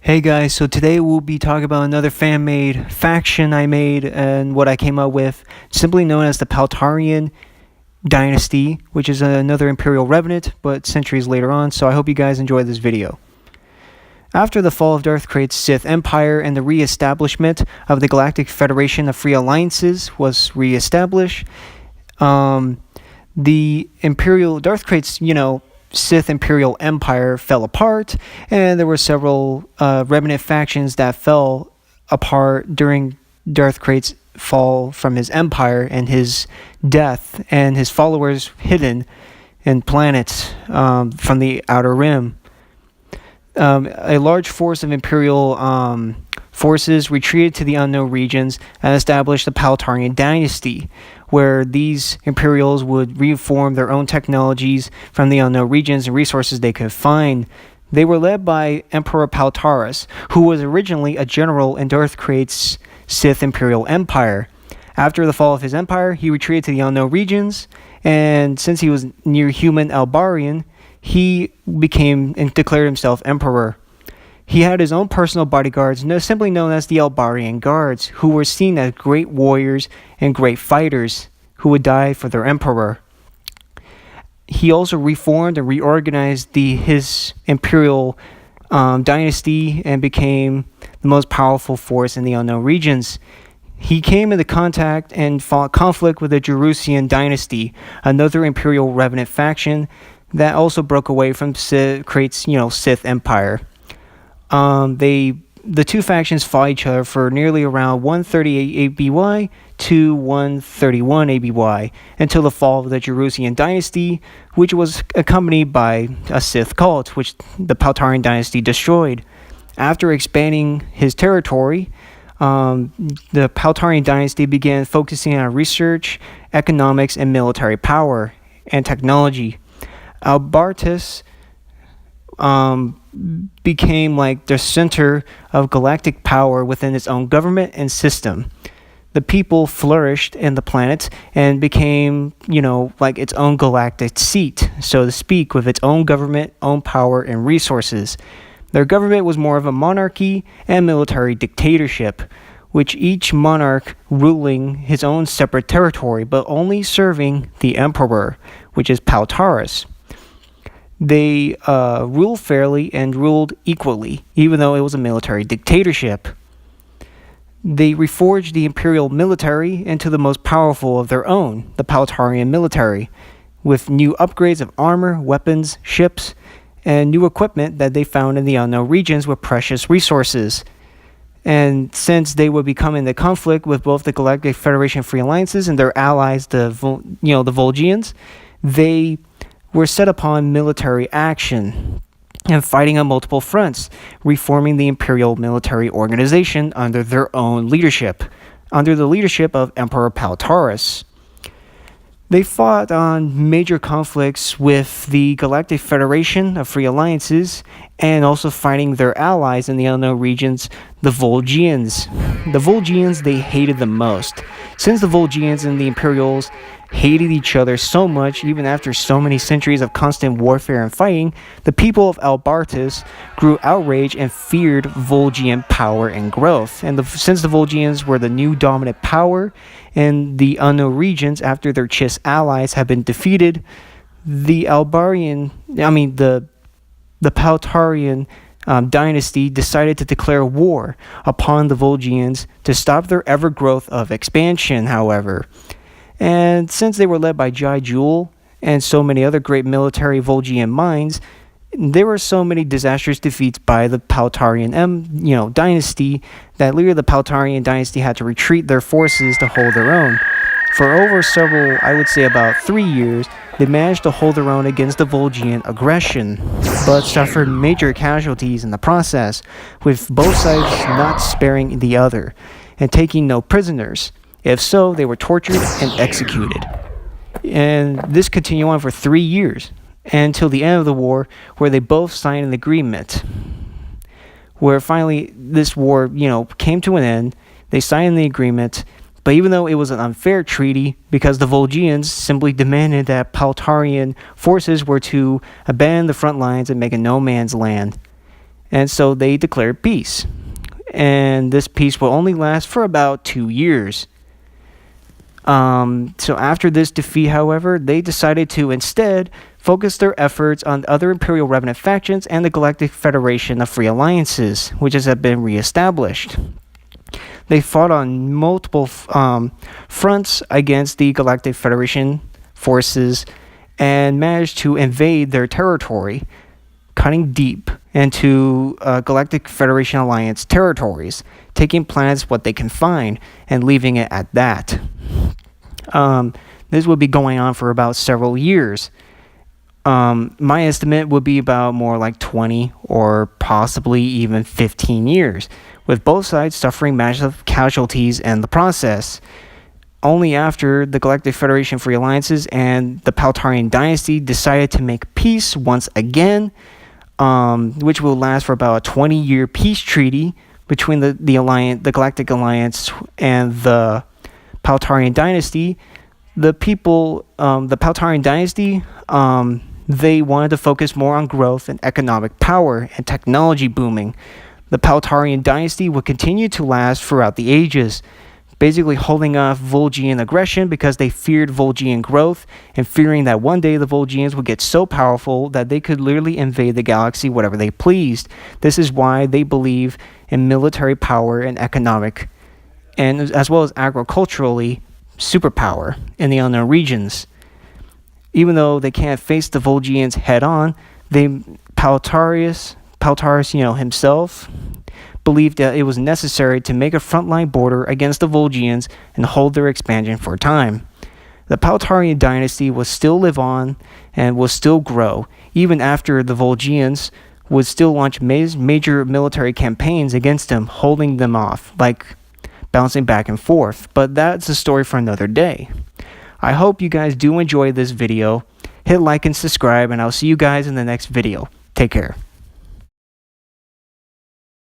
Hey guys, so today we'll be talking about another fan-made faction I made and what I came up with, simply known as the Paltarian dynasty, which is another imperial revenant, but centuries later on, so I hope you guys enjoy this video. After the fall of Darth Krayt's Sith Empire and the re-establishment of the Galactic Federation of Free Alliances was re-established, the Darth Krayt's, Sith Imperial Empire fell apart, and there were several remnant factions that fell apart during Darth Krayt's fall from his empire and his death, and his followers hidden in planets from the Outer Rim. A large force of Imperial forces retreated to the unknown regions and established the Paltarian dynasty, where these Imperials would reform their own technologies from the unknown regions and resources they could find. They were led by Emperor Paltaris, who was originally a general in Darth Krayt's Sith Imperial Empire. After the fall of his empire, he retreated to the unknown regions, and since he was near human Albarian, he became and declared himself emperor. He had his own personal bodyguards, simply known as the Albarian Guards, who were seen as great warriors and great fighters who would die for their emperor. He also reformed and reorganized his imperial dynasty and became the most powerful force in the unknown regions. He came into contact and fought conflict with the Gerusian dynasty, another imperial revenant faction that also broke away from Krayt's, Sith Empire. The two factions fought each other for nearly around 138 ABY to 131 ABY until the fall of the Gerusian dynasty, which was accompanied by a Sith cult, which the Paltarian dynasty destroyed. After expanding his territory, the Paltarian dynasty began focusing on research, economics, and military power and technology. Albartus became like the center of galactic power within its own government and system. The people flourished in the planet and became, like its own galactic seat, so to speak, with its own government, own power, and resources. Their government was more of a monarchy and military dictatorship, which each monarch ruling his own separate territory, but only serving the emperor, which is Paltaris. They ruled fairly and ruled equally, even though it was a military dictatorship. They reforged the imperial military into the most powerful of their own, the Paltarian military, with new upgrades of armor, weapons, ships, and new equipment that they found in the unknown regions with precious resources. And since they would become in the conflict with both the Galactic Federation Free Alliances and their allies, the Vol'jians, they were set upon military action and fighting on multiple fronts, reforming the imperial military organization under their own leadership, under the leadership of Emperor Paltaris. They fought on major conflicts with the Galactic Federation of Free Alliances and also fighting their allies in the unknown regions, the Vol'jians. The Vol'jians they hated the most. Since the Vol'jians and the Imperials hated each other so much, even after so many centuries of constant warfare and fighting, the people of Albartus grew outraged and feared Vol'jian power and growth. And since the Vol'jians were the new dominant power in the unknown regions after their Chiss allies had been defeated, the Paltarian dynasty decided to declare war upon the Vol'jians to stop their ever growth of expansion, however. And since they were led by Jai Jewel and so many other great military Vol'jian minds, there were so many disastrous defeats by the Paltarian dynasty that later the Paltarian dynasty had to retreat their forces to hold their own. For over several, I would say about 3 years, they managed to hold their own against the Vol'jian aggression, but suffered major casualties in the process, with both sides not sparing the other and taking no prisoners. If so, they were tortured and executed. And this continued on for 3 years, until the end of the war, where they both signed an agreement, where finally this war, came to an end. They signed the agreement, but even though it was an unfair treaty, because the Vol'jians simply demanded that Paltarian forces were to abandon the front lines and make a no man's land. And so they declared peace. And this peace will only last for about 2 years. So after this defeat, however, they decided to instead focus their efforts on other Imperial Revenant factions and the Galactic Federation of Free Alliances, which has been reestablished. They fought on multiple fronts against the Galactic Federation forces and managed to invade their territory, cutting deep into Galactic Federation Alliance territories, taking planets what they can find and leaving it at that. This would be going on for about several years. My estimate would be about more like 20 or possibly even 15 years, with both sides suffering massive casualties in the process. Only after the Galactic Federation Free Alliances and the Paltarian dynasty decided to make peace once again, which will last for about a 20-year peace treaty between the Galactic Alliance and the Paltarian dynasty. The Paltarian dynasty, they wanted to focus more on growth and economic power and technology booming. The Paltarian dynasty would continue to last throughout the ages, basically holding off Vol'jian aggression because they feared Vol'jian growth and fearing that one day the Vol'jians would get so powerful that they could literally invade the galaxy whatever they pleased. This is why they believe in military power and economic, and as well as agriculturally, superpower in the unknown regions. Even though they can't face the Vol'jians head-on, Paltarius, himself, believed that it was necessary to make a frontline border against the Vol'jians and hold their expansion for a time. The Paltarian dynasty would still live on and will still grow, even after the Vol'jians would still launch major military campaigns against them, holding them off, like bouncing back and forth. But that's a story for another day. I hope you guys do enjoy this video. Hit like and subscribe, and I'll see you guys in the next video. Take care.